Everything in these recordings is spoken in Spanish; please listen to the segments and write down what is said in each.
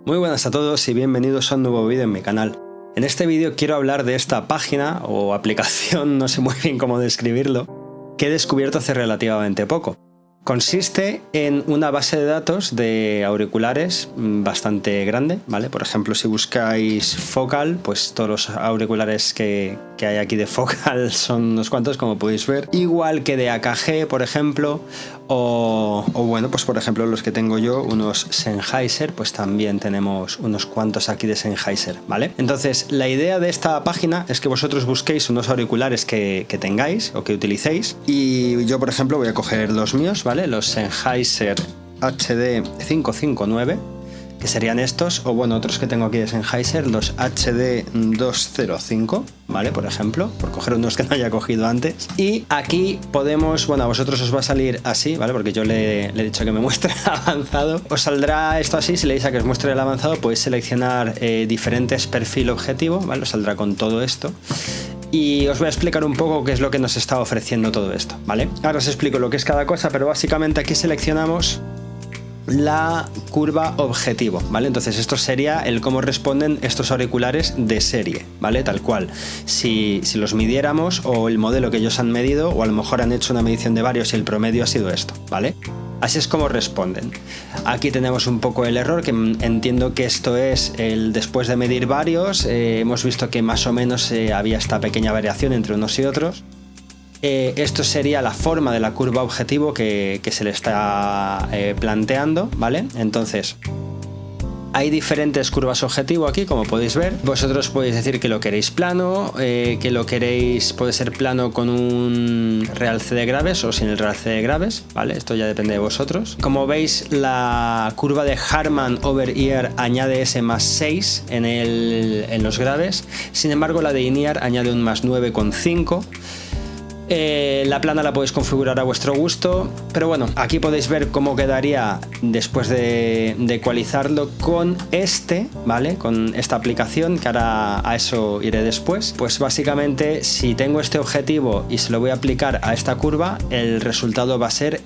Muy buenas a todos y bienvenidos a un nuevo vídeo en mi canal. En este vídeo quiero hablar de esta página o aplicación, no sé muy bien cómo describirlo, que he descubierto hace relativamente poco. Consiste en una base de datos de auriculares bastante grande, ¿vale? Por ejemplo, si buscáis Focal, pues todos los auriculares que hay aquí de Focal son unos cuantos, como podéis ver. Igual que de AKG, por ejemplo, o bueno, pues por ejemplo los que tengo yo, unos Sennheiser, pues también tenemos unos cuantos aquí de Sennheiser, ¿vale? Entonces, la idea de esta página es que vosotros busquéis unos auriculares que tengáis o que utilicéis, y yo, por ejemplo, voy a coger los míos, ¿vale? Los Sennheiser HD 559, que serían estos, o bueno, otros que tengo aquí de Sennheiser, los HD 205, ¿vale? Por ejemplo, por coger unos que no haya cogido antes. Y aquí podemos, bueno, a vosotros os va a salir así, ¿vale? Porque yo le he dicho que me muestre el avanzado. Os saldrá esto así, si le dice a que os muestre el avanzado, podéis seleccionar diferentes perfil objetivo, ¿vale? Os saldrá con todo esto. Y os voy a explicar un poco qué es lo que nos está ofreciendo todo esto, ¿vale? Ahora os explico lo que es cada cosa, pero básicamente aquí seleccionamos la curva objetivo, ¿vale? Entonces esto sería el cómo responden estos auriculares de serie, ¿vale? Tal cual. Si los midiéramos, o el modelo que ellos han medido, o a lo mejor han hecho una medición de varios y el promedio ha sido esto, ¿vale? Así es como responden. Aquí tenemos un poco el error, que entiendo que esto es el después de medir varios. Hemos visto que más o menos había esta pequeña variación entre unos y otros. Esto sería la forma de la curva objetivo que se le está planteando, ¿vale? Entonces, hay diferentes curvas objetivo aquí, como podéis ver. Vosotros podéis decir que lo queréis plano, que lo queréis, puede ser plano con un realce de graves o sin el realce de graves, ¿vale? Esto ya depende de vosotros. Como veis, la curva de Harman over ear añade ese más 6 en los graves. Sin embargo, la de in-ear añade un más 9,5. La plana la podéis configurar a vuestro gusto, pero bueno, aquí podéis ver cómo quedaría después de ecualizarlo con ¿vale? Con esta aplicación, que ahora a eso iré después. Pues básicamente, si tengo este objetivo y se lo voy a aplicar a esta curva, el resultado va a ser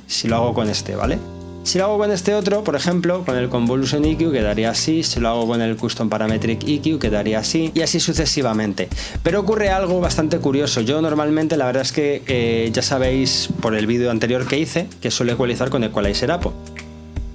si lo hago con ¿vale? Si lo hago con este otro, por ejemplo, con el Convolution EQ, quedaría así. Si lo hago con el Custom Parametric EQ, quedaría así, y así sucesivamente. Pero ocurre algo bastante curioso. Yo normalmente, la verdad es que ya sabéis por el vídeo anterior que hice, que suelo ecualizar con Equalizer Apo,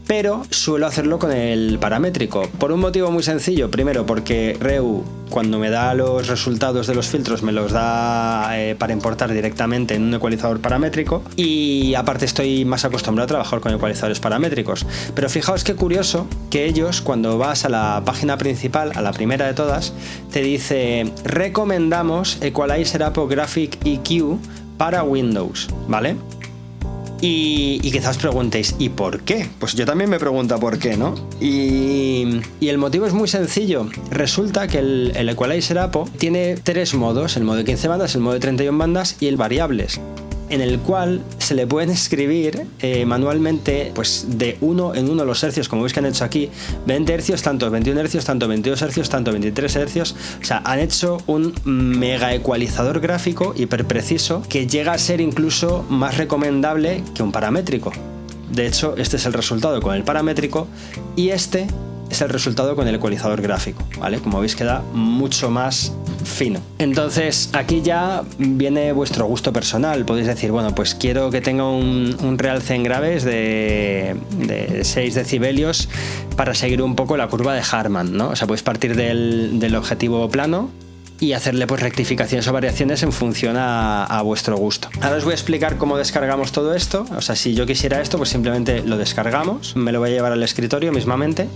pero suelo hacerlo con el paramétrico, por un motivo muy sencillo. Primero, porque Reu, cuando me da los resultados de los filtros, me los da para importar directamente en un ecualizador paramétrico, y aparte estoy más acostumbrado a trabajar con ecualizadores paramétricos. Pero fijaos qué curioso que ellos, cuando vas a la página principal, a la primera de todas, te dice: recomendamos Equalizer Apo Graphic EQ para Windows, ¿vale? Y quizás os preguntéis, ¿y por qué? Pues yo también me pregunto por qué, ¿no? Y el motivo es muy sencillo. Resulta que el Equalizer Apo tiene tres modos: el modo de 15 bandas, el modo de 31 bandas y el variables, en el cual se le pueden escribir manualmente, pues de uno en uno los hercios, como veis que han hecho aquí, 20 hercios, tanto 21 hercios, tanto 22 hercios, tanto 23 hercios. O sea, han hecho un mega ecualizador gráfico hiper preciso, que llega a ser incluso más recomendable que un paramétrico. De hecho, este es el resultado con el paramétrico, y este es el resultado con el ecualizador gráfico, ¿vale? Como veis, queda mucho más fino. Entonces, aquí ya viene vuestro gusto personal. Podéis decir, bueno, pues quiero que tenga un realce en graves de 6 decibelios para seguir un poco la curva de Harman, ¿no? O sea, podéis partir del objetivo plano y hacerle pues rectificaciones o variaciones en función a vuestro gusto. Ahora os voy a explicar cómo descargamos todo esto. O sea, si yo quisiera esto, pues simplemente lo descargamos, me lo voy a llevar al escritorio mismamente,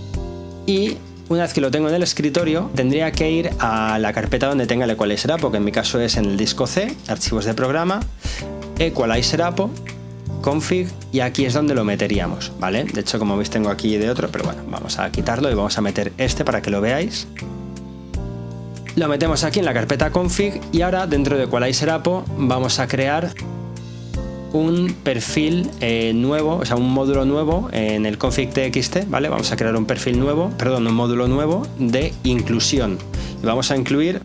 y una vez que lo tengo en el escritorio, tendría que ir a la carpeta donde tenga el Equalizer Apo, que en mi caso es en el disco C, archivos de programa, Equalizer Apo, config, y aquí es donde lo meteríamos, ¿vale? De hecho, como veis, tengo aquí de otro, pero bueno, vamos a quitarlo y vamos a meter para que lo veáis. Lo metemos aquí en la carpeta config, y ahora dentro de Equalizer Apo vamos a crear un perfil nuevo, o sea, un módulo nuevo en el config.txt, ¿vale? Vamos a crear un perfil nuevo, perdón, un módulo nuevo de inclusión, y vamos a incluir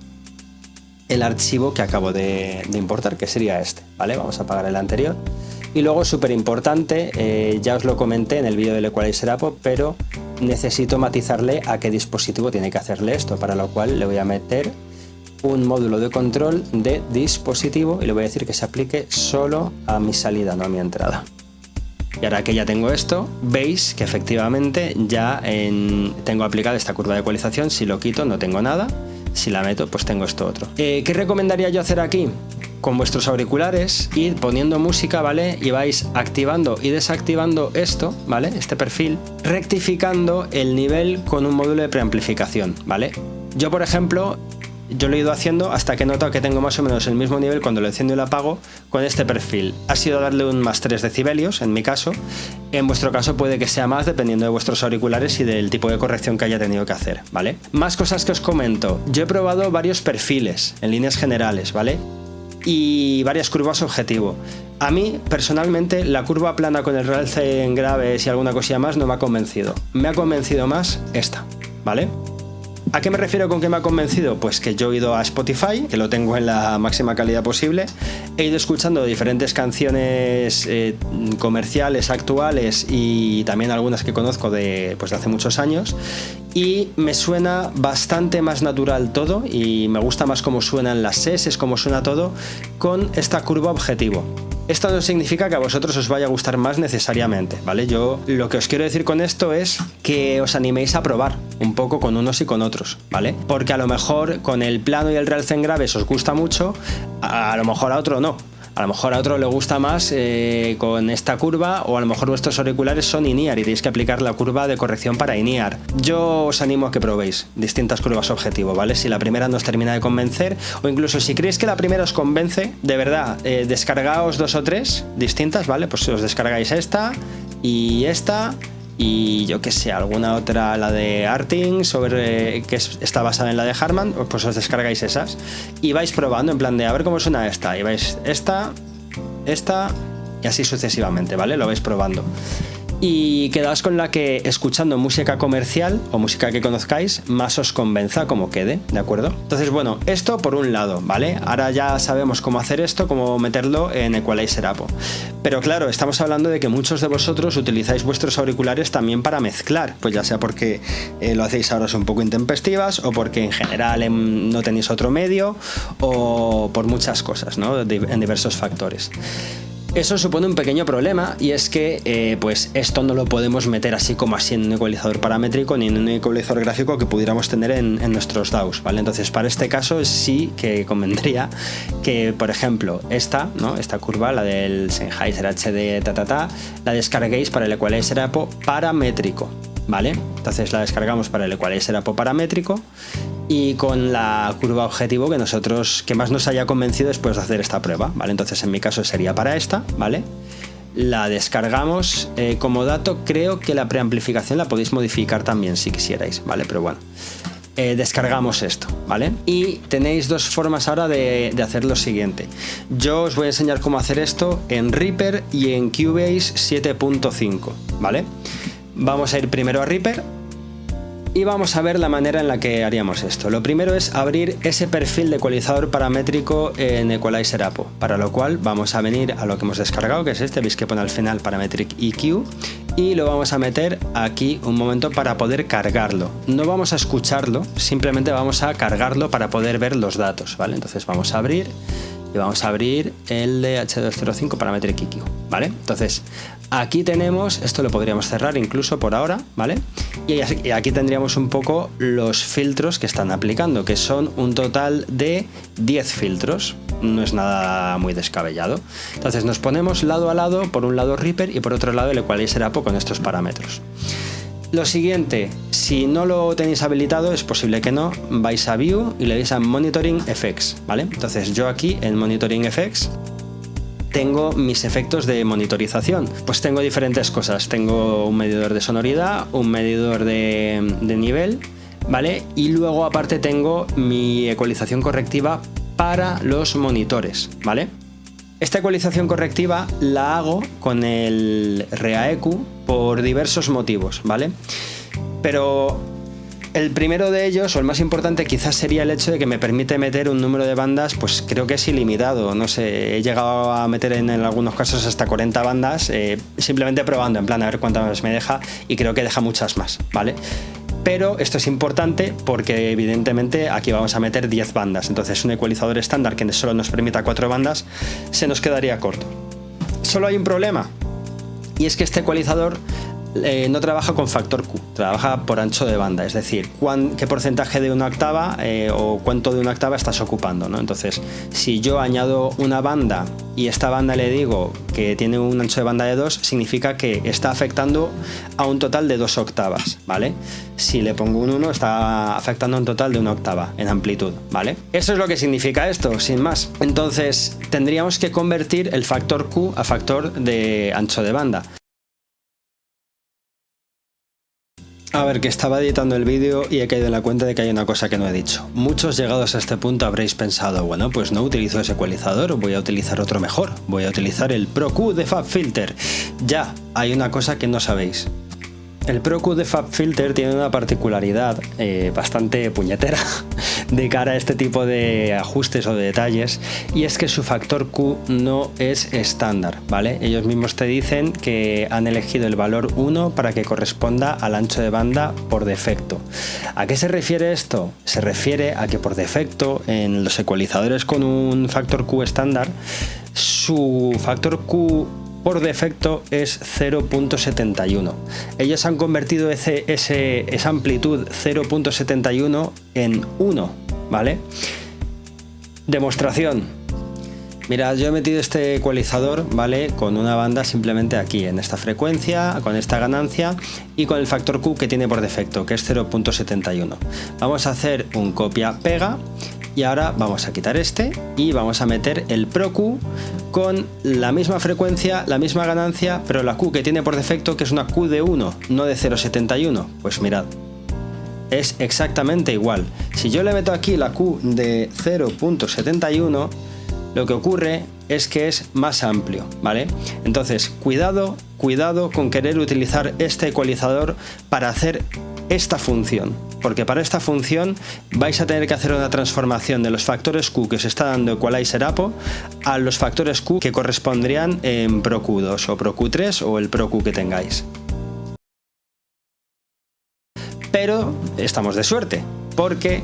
el archivo que acabo de importar, que sería ¿vale? Vamos a apagar el anterior. Y luego, súper importante, ya os lo comenté en el vídeo del Equalizer Apo, pero necesito matizarle a qué dispositivo tiene que hacerle esto, para lo cual le voy a meter un módulo de control de dispositivo y le voy a decir que se aplique solo a mi salida, no a mi entrada. Y ahora que ya tengo esto, veis que efectivamente ya tengo aplicada esta curva de ecualización. Si lo quito no tengo nada, si la meto pues tengo esto otro. ¿Qué recomendaría yo hacer aquí? Con vuestros auriculares, ir poniendo música, ¿vale? Y vais activando y desactivando esto, ¿vale? Este perfil, rectificando el nivel con un módulo de preamplificación, ¿vale? Yo, por ejemplo, yo lo he ido haciendo hasta que he notado que tengo más o menos el mismo nivel cuando lo enciendo y lo apago con este perfil. Ha sido darle un más 3 decibelios en mi caso. En vuestro caso puede que sea más dependiendo de vuestros auriculares y del tipo de corrección que haya tenido que hacer, ¿vale? Más cosas que os comento. Yo he probado varios perfiles en líneas generales, ¿vale? Y varias curvas objetivo. A mí, personalmente, la curva plana con el realce en graves y alguna cosilla más no me ha convencido. Me ha convencido más esta, ¿vale? ¿A qué me refiero con que me ha convencido? Pues que yo he ido a Spotify, que lo tengo en la máxima calidad posible, he ido escuchando diferentes canciones comerciales, actuales y también algunas que conozco de hace muchos años, y me suena bastante más natural todo y me gusta más cómo suenan las S, cómo suena todo con esta curva objetivo. Esto no significa que a vosotros os vaya a gustar más necesariamente, ¿vale? Yo lo que os quiero decir con esto es que os animéis a probar un poco con unos y con otros, ¿vale? Porque a lo mejor con el plano y el realce en graves os gusta mucho, a lo mejor a otro no. A lo mejor a otro le gusta más con esta curva, o a lo mejor vuestros auriculares son in-ear y tenéis que aplicar la curva de corrección para in-ear. Yo os animo a que probéis distintas curvas objetivo, ¿vale? Si la primera no os termina de convencer, o incluso si creéis que la primera os convence, de verdad, descargaos 2 o 3 distintas, ¿vale? Pues os descargáis esta y esta. Y yo que sé, alguna otra, la de Arting, que está basada en la de Harman, pues os descargáis esas y vais probando en plan de a ver cómo suena esta, y vais esta y así sucesivamente, ¿vale? Lo vais probando. Y quedaos con la que, escuchando música comercial o música que conozcáis, más os convenza como quede, ¿de acuerdo? Entonces, bueno, esto por un lado, ¿vale? Ahora ya sabemos cómo hacer esto, cómo meterlo en Equalizer Apo. Pero claro, estamos hablando de que muchos de vosotros utilizáis vuestros auriculares también para mezclar, pues ya sea porque lo hacéis a horas un poco intempestivas, o porque en general no tenéis otro medio, o por muchas cosas, ¿no? En diversos factores. Eso supone un pequeño problema, y es que pues esto no lo podemos meter así como así en un ecualizador paramétrico ni en un ecualizador gráfico que pudiéramos tener en nuestros DAWs, ¿vale? Entonces, para este caso sí que convendría que, por ejemplo, esta curva, la del Sennheiser HD la descarguéis para el Equalizer Apo paramétrico, ¿vale? Entonces la descargamos para el Equalizer Apo paramétrico, y con la curva objetivo que más nos haya convencido después de hacer esta prueba, ¿vale? Entonces en mi caso sería para esta, ¿vale? La descargamos. Como dato, creo que la preamplificación la podéis modificar también si quisierais, ¿vale? Pero bueno, descargamos esto, ¿vale? Y tenéis dos formas ahora de hacer lo siguiente. Yo os voy a enseñar cómo hacer esto en Reaper y en Cubase 7.5, ¿vale? Vamos a ir primero a Reaper y vamos a ver la manera en la que haríamos esto. Lo primero es abrir ese perfil de ecualizador paramétrico en Equalizer Apo, para lo cual vamos a venir a lo que hemos descargado, que es este, veis que pone al final Parametric EQ, y lo vamos a meter aquí un momento para poder cargarlo. No vamos a escucharlo, simplemente vamos a cargarlo para poder ver los datos, ¿vale? Entonces vamos a abrir y vamos a abrir el de H205 Parametric EQ, ¿vale? Entonces aquí tenemos, esto lo podríamos cerrar incluso por ahora, ¿vale? Y aquí tendríamos un poco los filtros que están aplicando, que son un total de 10 filtros. No es nada muy descabellado. Entonces nos ponemos lado a lado, por un lado Reaper y por otro lado el Equalizer Apo con estos parámetros. Lo siguiente, si no lo tenéis habilitado, es posible que no, vais a View y le dais a Monitoring Effects, ¿vale? Entonces yo aquí en Monitoring Effects tengo mis efectos de monitorización. Pues tengo diferentes cosas. Tengo un medidor de sonoridad, un medidor de nivel, ¿vale? Y luego aparte tengo mi ecualización correctiva para los monitores, ¿vale? Esta ecualización correctiva la hago con el ReaEQ por diversos motivos, ¿vale? Pero El primero de ellos, o el más importante, quizás sería el hecho de que me permite meter un número de bandas, pues creo que es ilimitado. No sé, he llegado a meter en algunos casos hasta 40 bandas, simplemente probando, en plan a ver cuántas me deja, y creo que deja muchas más, ¿vale? Pero esto es importante porque evidentemente aquí vamos a meter 10 bandas, entonces un ecualizador estándar que solo nos permita 4 bandas se nos quedaría corto. Solo hay un problema, y es que este ecualizador no trabaja con factor Q, trabaja por ancho de banda, es decir, qué porcentaje de una octava o cuánto de una octava estás ocupando, ¿no? Entonces, si yo añado una banda y esta banda le digo que tiene un ancho de banda de 2, significa que está afectando a un total de 2 octavas, ¿vale? Si le pongo un 1, está afectando a un total de 1 octava en amplitud, ¿vale? Eso es lo que significa esto, sin más. Entonces, tendríamos que convertir el factor Q a factor de ancho de banda. A ver, que estaba editando el vídeo y he caído en la cuenta de que hay una cosa que no he dicho. Muchos llegados a este punto habréis pensado, bueno, pues no utilizo ese ecualizador, voy a utilizar otro mejor, voy a utilizar el Pro Q de FabFilter. Ya, hay una cosa que no sabéis. El Pro Q de FabFilter tiene una particularidad bastante puñetera de cara a este tipo de ajustes o de detalles, y es que su factor Q no es estándar, ¿vale? Ellos mismos te dicen que han elegido el valor 1 para que corresponda al ancho de banda por defecto. ¿A qué se refiere esto? Se refiere a que por defecto en los ecualizadores con un factor Q estándar, su factor Q por defecto es 0.71. Ellos han convertido esa amplitud 0.71 en 1, ¿vale? Demostración. Mirad, yo he metido este ecualizador, ¿vale? Con una banda simplemente aquí, en esta frecuencia, con esta ganancia y con el factor Q que tiene por defecto, que es 0.71. Vamos a hacer un copia-pega. Y ahora vamos a quitar este y vamos a meter el Pro Q con la misma frecuencia, la misma ganancia, pero la Q que tiene por defecto, que es una Q de 1, no de 0.71. Pues mirad, es exactamente igual. Si yo le meto aquí la Q de 0.71, lo que ocurre es que es más amplio, ¿vale? Entonces, cuidado con querer utilizar este ecualizador para hacer esta función, porque para esta función vais a tener que hacer una transformación de los factores Q que os está dando Equalizer Apo a los factores Q que correspondrían en Pro Q2 o Pro Q3 o el Pro Q que tengáis. Pero estamos de suerte, porque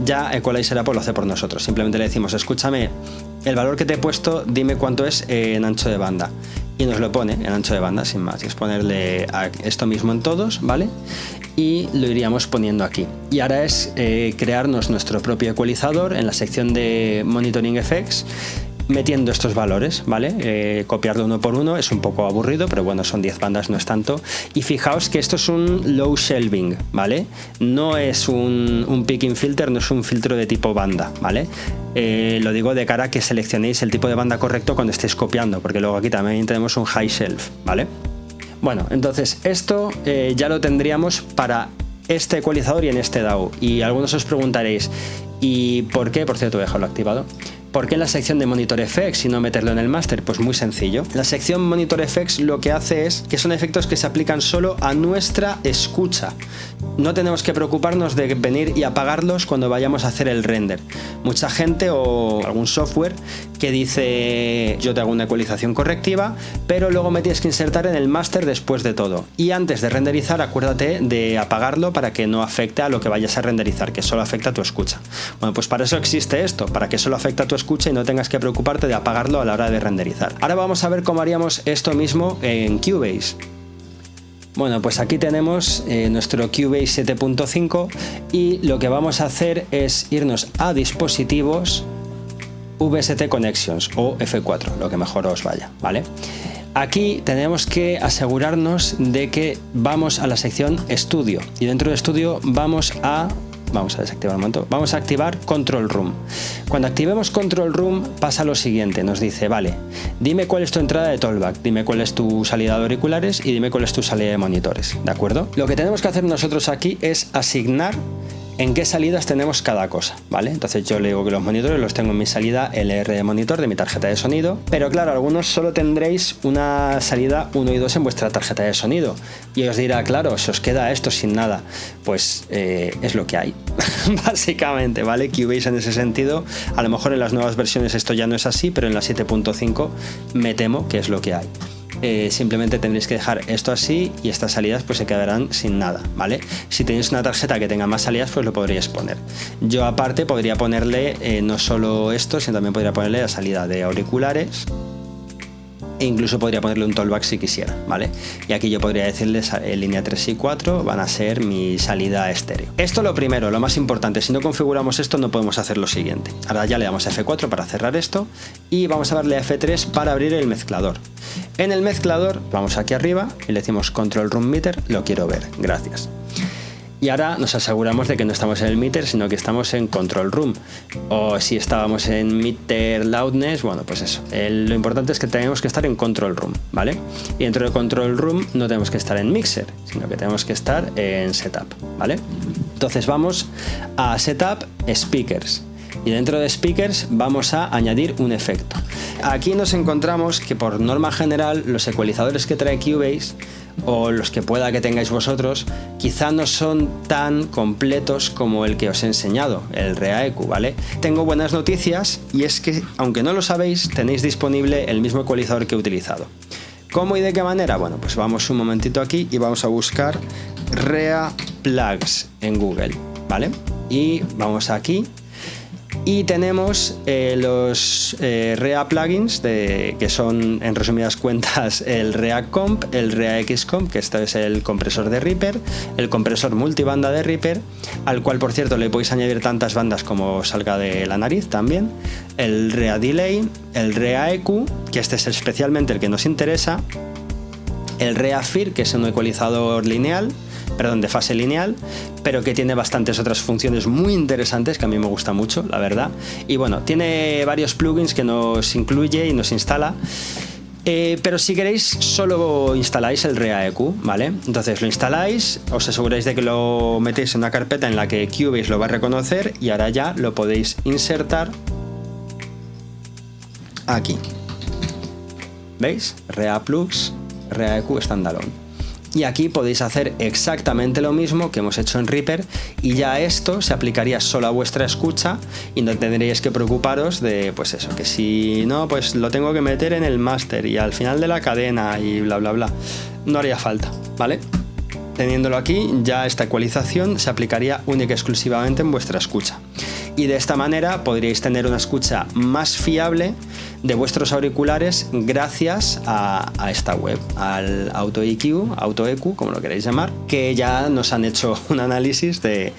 ya Equalizer Apo lo hace por nosotros. Simplemente le decimos, escúchame, el valor que te he puesto, dime cuánto es en ancho de banda. Y nos lo pone en ancho de banda, sin más. Y es ponerle esto mismo en todos, ¿vale? Y lo iríamos poniendo aquí. Y ahora es crearnos nuestro propio ecualizador en la sección de Monitoring Effects, metiendo estos valores, ¿vale? Copiarlo uno por uno es un poco aburrido, pero bueno, son 10 bandas, no es tanto. Y fijaos que esto es un low shelving, ¿vale? No es un picking filter, no es un filtro de tipo banda, ¿vale? Lo digo de cara a que seleccionéis el tipo de banda correcto cuando estéis copiando, porque luego aquí también tenemos un high shelf, ¿vale? Bueno, entonces esto ya lo tendríamos para este ecualizador y en este DAW. Y algunos os preguntaréis, ¿y por qué? Por cierto, voy a dejarlo activado. ¿Por qué en la sección de Monitor Effects y no meterlo en el máster? Pues muy sencillo. La sección Monitor Effects lo que hace es que son efectos que se aplican solo a nuestra escucha. No tenemos que preocuparnos de venir y apagarlos cuando vayamos a hacer el render. Mucha gente o algún software que dice, yo te hago una ecualización correctiva, pero luego me tienes que insertar en el máster después de todo. Y antes de renderizar, acuérdate de apagarlo para que no afecte a lo que vayas a renderizar, que solo afecta a tu escucha. Bueno, pues para eso existe esto, para que solo afecte a tu escucha y no tengas que preocuparte de apagarlo a la hora de renderizar. Ahora vamos a ver cómo haríamos esto mismo en Cubase. Bueno, pues aquí tenemos nuestro Cubase 7.5 y lo que vamos a hacer es irnos a dispositivos, VST Connections o F4, lo que mejor os vaya, ¿vale? Aquí tenemos que asegurarnos de que vamos a la sección Estudio y dentro de Estudio vamos a desactivar un momento. Vamos a activar Control Room. Cuando activemos Control Room pasa lo siguiente, nos dice, vale, dime cuál es tu entrada de Talkback, dime cuál es tu salida de auriculares y dime cuál es tu salida de monitores, ¿de acuerdo? Lo que tenemos que hacer nosotros aquí es asignar en qué salidas tenemos cada cosa, ¿vale? Entonces yo le digo que los monitores los tengo en mi salida LR de monitor de mi tarjeta de sonido, pero claro, algunos solo tendréis una salida 1 y 2 en vuestra tarjeta de sonido y os dirá, claro, se os queda esto sin nada. Pues es lo que hay, básicamente, ¿vale? Cubase en ese sentido, a lo mejor en las nuevas versiones esto ya no es así, pero en la 7.5 me temo que es lo que hay. Simplemente tendréis que dejar esto así y estas salidas pues se quedarán sin nada, ¿vale? Si tenéis una tarjeta que tenga más salidas pues lo podríais poner. Yo aparte podría ponerle no solo esto, sino también podría ponerle la salida de auriculares e incluso podría ponerle un talkback si quisiera, ¿vale? Y aquí yo podría decirles en línea 3 y 4 van a ser mi salida estéreo. Esto lo primero, lo más importante, si no configuramos esto no podemos hacer lo siguiente. Ahora ya le damos a F4 para cerrar esto y vamos a darle a F3 para abrir el mezclador. En el mezclador vamos aquí arriba y le decimos Control Room Meter, lo quiero ver, gracias. Y ahora nos aseguramos de que no estamos en el meter, sino que estamos en Control Room. O si estábamos en Meter Loudness, bueno, pues eso. Lo importante es que tenemos que estar en Control Room, ¿vale? Y dentro de Control Room no tenemos que estar en Mixer, sino que tenemos que estar en Setup, ¿vale? Entonces vamos a Setup Speakers. Y dentro de Speakers vamos a añadir un efecto. Aquí nos encontramos que por norma general los ecualizadores que trae Cubase o los que pueda que tengáis vosotros quizá no son tan completos como el que os he enseñado, el Rea-EQ, ¿vale? Tengo buenas noticias y es que, aunque no lo sabéis, tenéis disponible el mismo ecualizador que he utilizado. ¿Cómo y de qué manera? Bueno, pues vamos un momentito aquí y vamos a buscar Rea Plugs en Google, ¿vale? Y vamos aquí y tenemos los Rea plugins que son, en resumidas cuentas, el Rea Comp, el Rea X-Comp, que esto es el compresor de Reaper, el compresor multibanda de Reaper, al cual, por cierto, le podéis añadir tantas bandas como salga de la nariz también, el Rea Delay, el Rea EQ, que este es especialmente el que nos interesa, el Rea Fir, que es un ecualizador lineal, de fase lineal, pero que tiene bastantes otras funciones muy interesantes que a mí me gusta mucho, la verdad. Y bueno, tiene varios plugins que nos incluye y nos instala. Pero si queréis, solo instaláis el Rea-EQ, ¿vale? Entonces lo instaláis, os aseguráis de que lo metéis en una carpeta en la que Cubase lo va a reconocer y ahora ya lo podéis insertar aquí. ¿Veis? Rea Plugs, Rea-EQ Standalone. Y aquí podéis hacer exactamente lo mismo que hemos hecho en Reaper y ya esto se aplicaría solo a vuestra escucha y no tendríais que preocuparos de, pues eso, que si no, pues lo tengo que meter en el máster y al final de la cadena y bla bla bla. No haría falta, ¿vale? Teniéndolo aquí, ya esta ecualización se aplicaría única y exclusivamente en vuestra escucha. Y de esta manera podríais tener una escucha más fiable de vuestros auriculares gracias a esta web, al AutoEQ, como lo queréis llamar, que ya nos han hecho un análisis de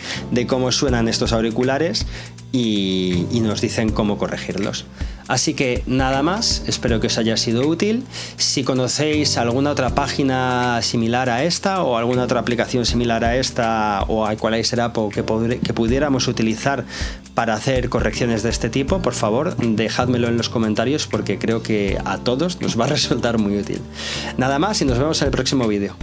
cómo suenan estos auriculares y nos dicen cómo corregirlos. Así que nada más, espero que os haya sido útil. Si conocéis alguna otra página similar a esta o alguna otra aplicación similar a esta o a Equalizer App que pudiéramos utilizar para hacer correcciones de este tipo, por favor, dejádmelo en los comentarios porque creo que a todos nos va a resultar muy útil. Nada más y nos vemos en el próximo vídeo.